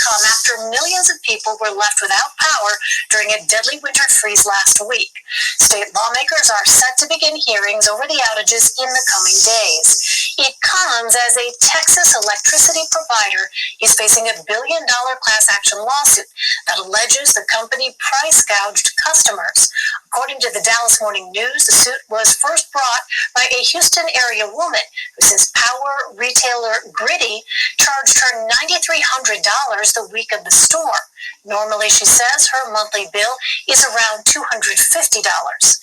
come after millions of people were left without power during a deadly winter freeze last week. State lawmakers are set to begin hearings over the outages in the coming days. It comes as a Texas electricity provider is facing a $1 billion class action lawsuit that alleges the company price gouged customers. According to the Dallas Morning News, the suit was first brought by a Houston area woman who says power retailer Griddy charged her $9,300 the week of the storm. Normally, she says, her monthly bill is around $250.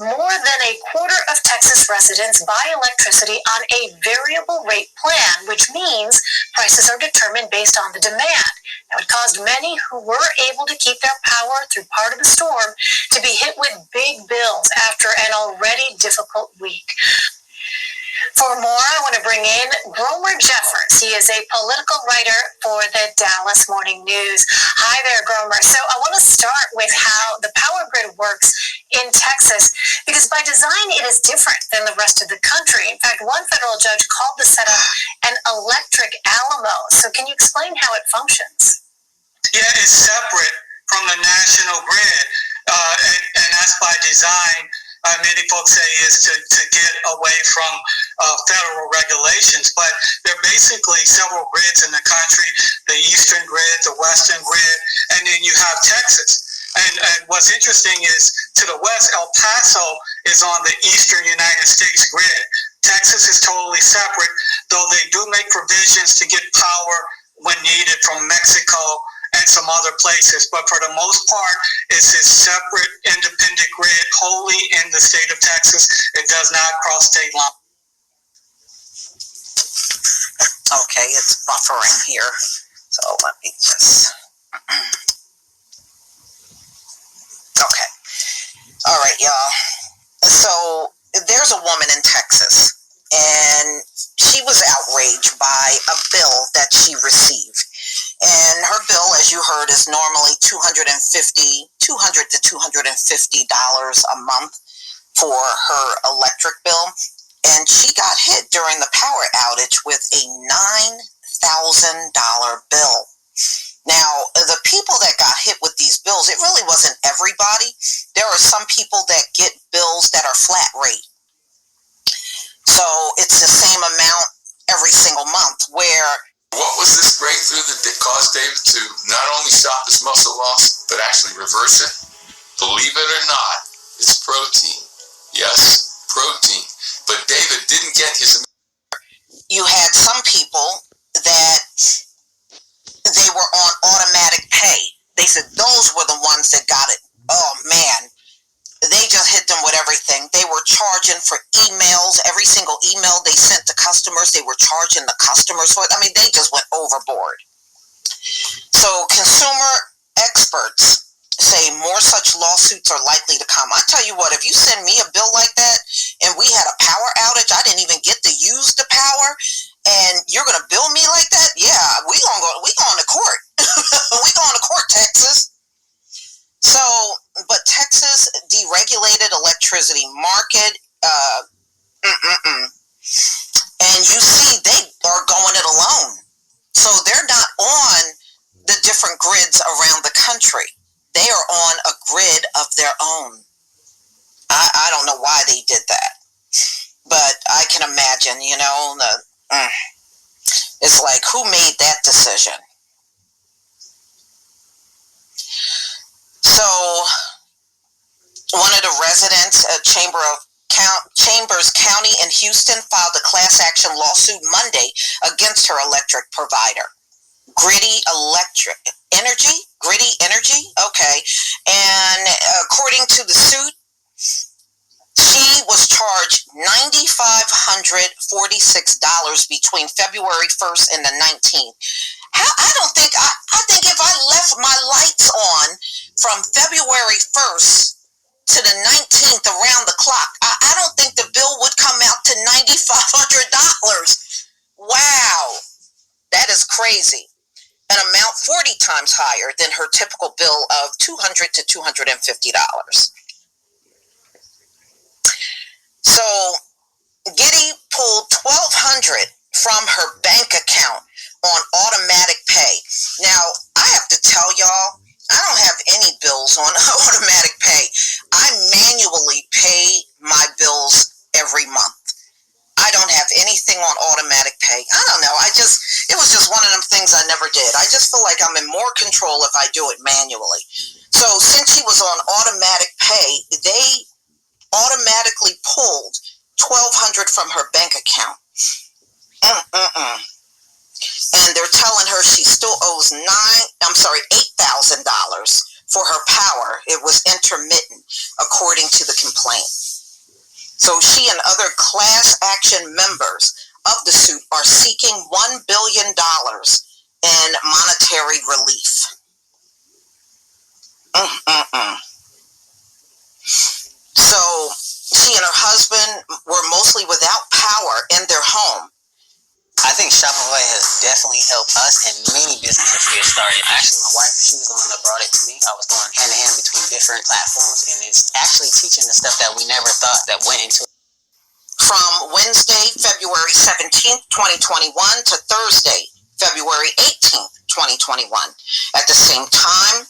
More than a quarter of Texas residents buy electricity on a variable rate plan, which means prices are determined based on the demand. Now, it caused many who were able to keep their power through part of the storm to be hit with big bills after an already difficult week. For more, I want to bring in Gromer Jeffers. He is a political writer for the Dallas Morning News. Hi there, Gromer. So I want to start with how the power grid works in Texas, because by design it is different than the rest of the country. In fact, one federal judge called the setup an electric Alamo. So can you explain how it functions? Yeah, it's separate from the national grid, and that's by design. Many folks say is to get away from federal regulations, but there are basically several grids in the country: the eastern grid, the western grid, and then you have Texas. And what's interesting is to the west, El Paso is on the eastern United States grid. Texas is totally separate, though they do make provisions to get power when needed from Mexico and some other places. But for the most part, it's a separate, independent grid, wholly in the state of Texas. It does not cross state lines. Okay, it's buffering here. So let me just... Okay. All right, y'all. So there's a woman in Texas, and she was outraged by a bill that she received. And her bill, as you heard, is normally $200 to $250 a month for her electric bill. And she got hit during the power outage with a $9,000 bill. Now, the people that got hit with these bills, it really wasn't everybody. There are some people that get bills that are flat rate. So it's the same amount every single month, where... What was this breakthrough that caused David to not only stop his muscle loss, but actually reverse it? Believe it or not, it's protein. Yes, protein. But David didn't get his... You had some people that they were on automatic pay. They said those were the ones that got it. Oh, man. They just hit them with everything. They were charging for emails. Every single email they sent to customers, they were charging the customers for it. I mean, they just went overboard. So consumer experts say more such lawsuits are likely to come. I tell you what, if you send me a bill like that and we had a power outage, I didn't even get to use the power, and you're going to bill me like that? Yeah, we going to court. We going to court, Texas. So, but Texas deregulated electricity market, and you see they are going it alone. So they're not on the different grids around the country. They are on a grid of their own. I don't know why they did that, but I can imagine, you know, it's like, who made that decision? So, one of the residents at Chambers County in Houston filed a class action lawsuit Monday against her electric provider, Griddy Energy. Okay. And according to the suit, she was charged $9,546 between February 1st and the 19th. I think if I left my lights on from February 1st to the 19th around the clock, I don't think the bill would come out to $9,500. Wow, that is crazy. An amount 40 times higher than her typical bill of $200 to $250. So Giddy pulled $1,200 from her bank account on automatic pay. Now, I have to tell y'all, I don't have any bills on automatic pay. I manually pay my bills every month. I don't have anything on automatic pay. I don't know. It was just one of them things I never did. I just feel like I'm in more control if I do it manually. So since she was on automatic pay, they automatically pulled $1,200 from her bank account. And they're telling her she still owes $8,000 for her power. It was intermittent, according to the complaint. So she and other class action members of the suit are seeking $1 billion in monetary relief. So she and her husband were mostly without power in their home. I think Shopify has definitely helped us and many businesses get started. Actually, my wife, she was the one that brought it to me. I was going hand in hand between different platforms, and it's actually teaching the stuff that we never thought that went into it. From Wednesday, February 17th, 2021 to Thursday, February 18th, 2021. At the same time,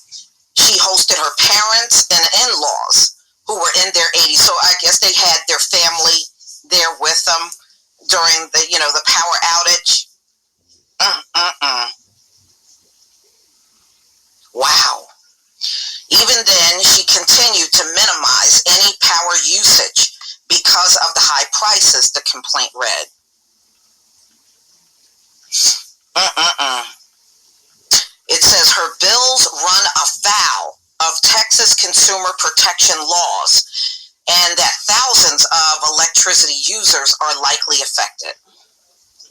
she hosted her parents and in-laws who were in their 80s. So I guess they had their family there with them during the power outage. Wow. Even then, she continued to minimize any power usage because of the high prices, the complaint read. It says her bills run afoul of Texas consumer protection laws, and that thousands of electricity users are likely affected.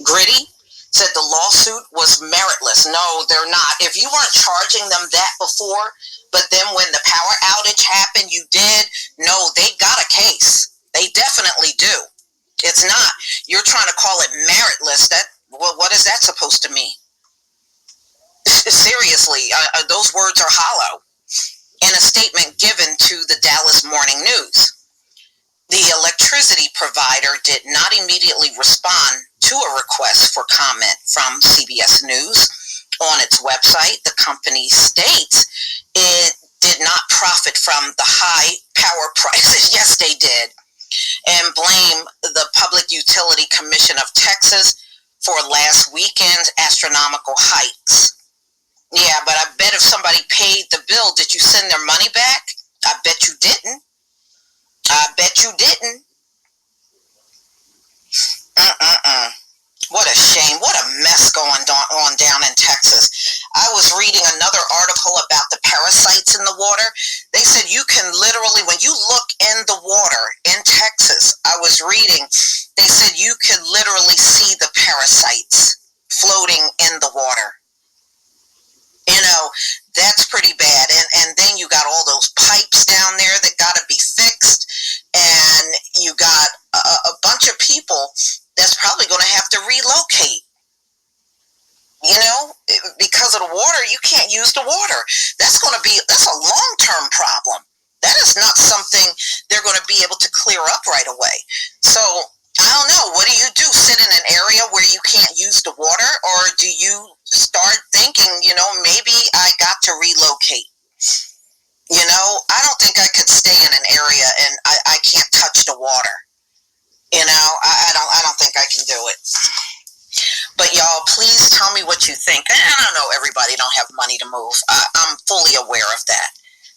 Griddy said the lawsuit was meritless. No, they're not. If you weren't charging them that before, but then when the power outage happened, you did, no, they got a case. They definitely do. It's not. You're trying to call it meritless. What is that supposed to mean? Seriously, those words are hollow. In a statement given to the Dallas Morning News, the electricity provider did not immediately respond to a request for comment from CBS News. On its website, the company states it did not profit from the high power prices. Yes, they did. And blame the Public Utility Commission of Texas for last weekend's astronomical hikes. Yeah, but I bet if somebody paid the bill, did you send their money back? I bet you didn't. What a shame. What a mess going on down in Texas. I was reading another article about the parasites in the water. They said you can literally, when you look in the water in Texas, I was reading, they said you can literally see the parasites floating in the water. That's pretty bad. And then you got all those pipes down there that got to be fixed. And you got a bunch of people that's probably going to have to relocate. Because of the water, you can't use the water. That's a long-term problem. That is not something they're going to be able to clear up right away. So, I don't know. What do you do? Sit in an area where you can't use the water? Or do you start thinking, maybe I got to relocate? I don't think I could stay in an area and I can't touch the water. I don't think I can do it. But y'all, please tell me what you think. I don't know, everybody don't have money to move. I'm fully aware of that.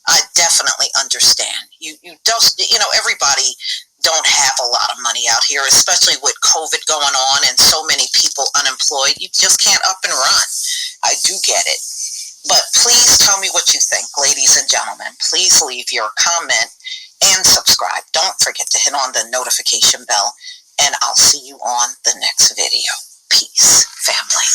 I definitely understand. Everybody don't have a lot of money out here, especially with COVID going on and so many people unemployed. You just can't up and run. I do get it. But please tell me what you think, ladies and gentlemen. Please leave your comment and subscribe. Don't forget to hit on the notification bell, and I'll see you on the next video. Peace, family.